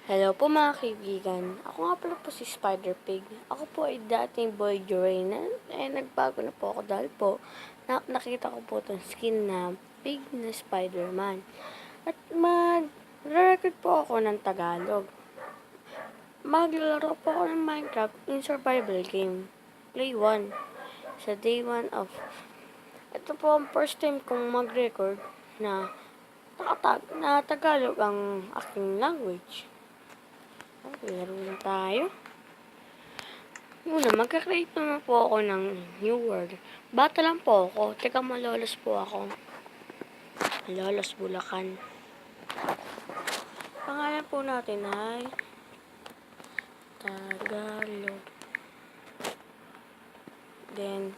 Hello po mga kaibigan. Ako nga pala po si Spider Pig. Ako po ay dating Boy Joy na nagbago na po ako dahil po nakita ko po itong skin na pig na Spider-Man. At mag-record po ako ng Tagalog. Maglalaro po ako ng Minecraft in survival game. Play 1. Sa day 1 of... Ito po ang first time kong mag-record na Tagalog ang aking language. Laro na tayo. Muna, magka-create naman po ako ng new world. Bata lang po ako. Teka, malolos po ako. Malolos, Bulacan. Pangalan po natin ay Tagalog. Then,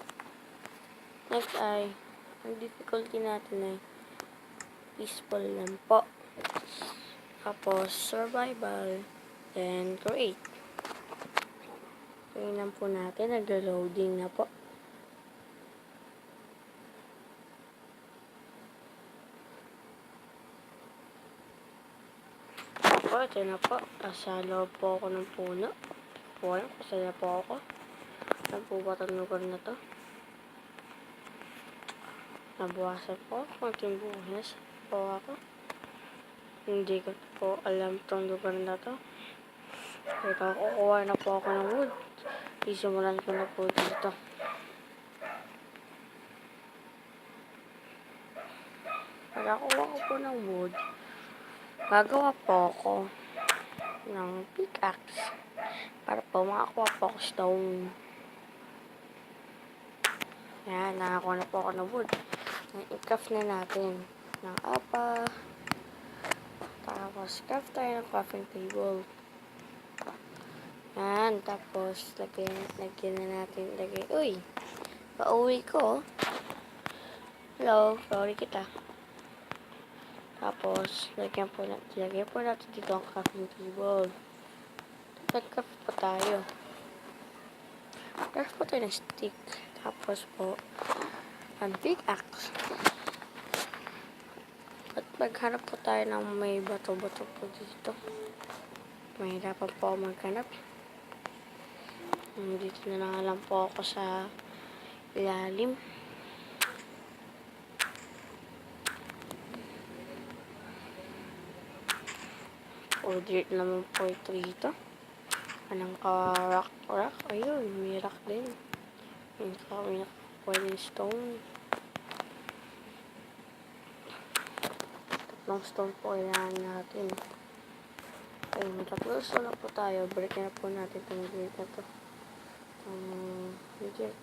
next ay, ang difficulty natin ay peaceful lang po. Tapos, survival. Then, create. Tingnan po natin, nag-loading na po. Po, ito na po. Nasa loob po ako ng puno. Po, kasaya po ako. Saan po ba itong lugar na to? Nabuwasan po. Konting buhas po ako. Hindi ko po alam itong lugar na to. Kaya kukuha na po ako ng wood. Isimulan ko na po dito. Pagkakuha ko po ng wood, gagawa po ako ng pickaxe para po makakuha po ako stone. Yan, nakakuha na po ako ng wood. I-craft na natin ng apa. Tapos, craft tayo ng crafting table. Yan, tapos, lagyan na natin, uy, pauwi ko. Hello, sorry kita. Tapos, lagyan po natin dito ang crafting table. Nag-craft po tayo. Craft po tayo ng stick. Tapos po, ang pickaxe. At maghanap po tayo ng may bato-bato po dito. Mahirapan po ako maghanap. Dito na lang po ako sa ilalim. O, dirt naman po ito dito. Anong rock? Ayun, may rock din. May nakakuha ng stone. Tatlong stone po kailangan natin. Okay, magtatlong stone na po tayo. Break na po natin itong dirt na to. Dirt.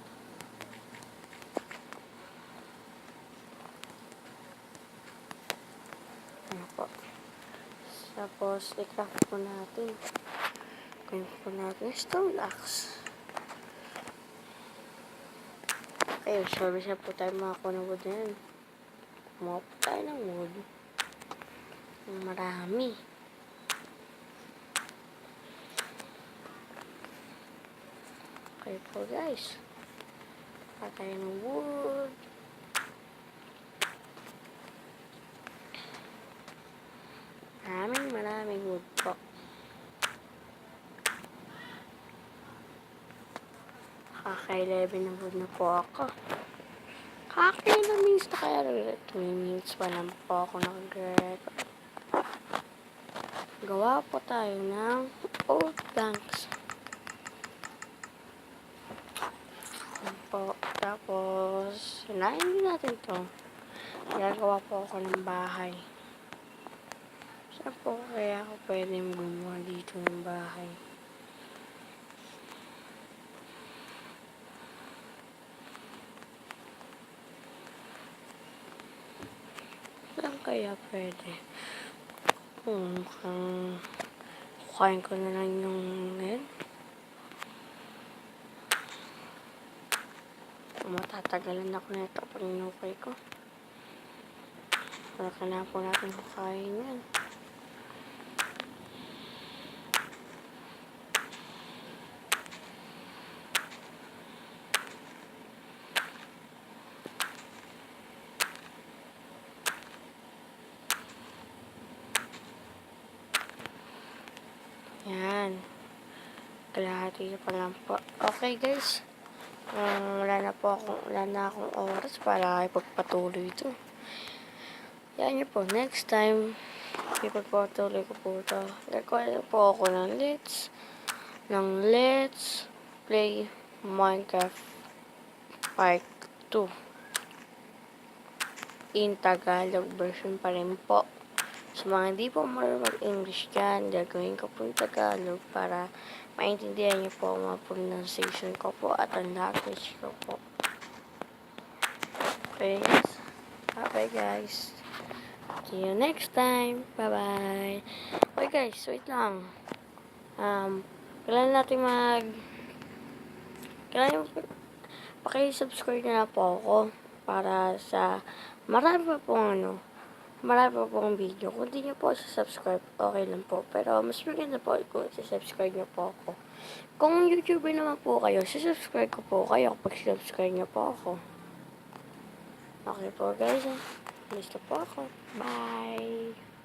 Ano po. Tapos, i-craft po natin. Kaya po natin stone axe. Okay, service na po tayo makakuha ng wood na yan. Kumuha po tayo ng wood. Marami. Okay po guys. Patay ng wood. Maraming wood po. Kaka-11 na wood na po ako. Kaka-11 minutes na kaya 3 minutes pa lang po ako nag-record. Gawa po tayo ng old planks. Po. Tapos, hinahin natin ito. Gagawa po ako ng bahay. Saan po kaya ako pwede gumawa dito ng bahay? Saan kaya pwede? Mukhang kukain ko na lang yung net. Matatagalan ako na ito pag inukay ko. Baka na po natin kukain yan. Yan. Kalahati na pa lang po. Okay guys. Wala na akong oras para ipagpatuloy ito. Yan nyo po. Next time, ipagpatuloy ko po ito. Record po ako ng Let's Play Minecraft Part 2. In Tagalog version pa rin po. Sa mga hindi po marunong mag-English dyan, gagawin ko po yung Tagalog para maintindihan niyo po ang mga pronunciation ko po at ang language ko po. Okay guys? Bye guys. See you next time. Bye-bye. Okay guys, wait lang. Kailangan paki-subscribe na po ako para sa marami pa pong video. Kung di nyo po subscribe, okay lang po. Pero mas maganda po kung subscribe nyo po ako. Kung YouTuber naman po kayo, subscribe ko po kayo kapag subscribe nyo po ako. Okay po guys. Gusto po ako. Bye!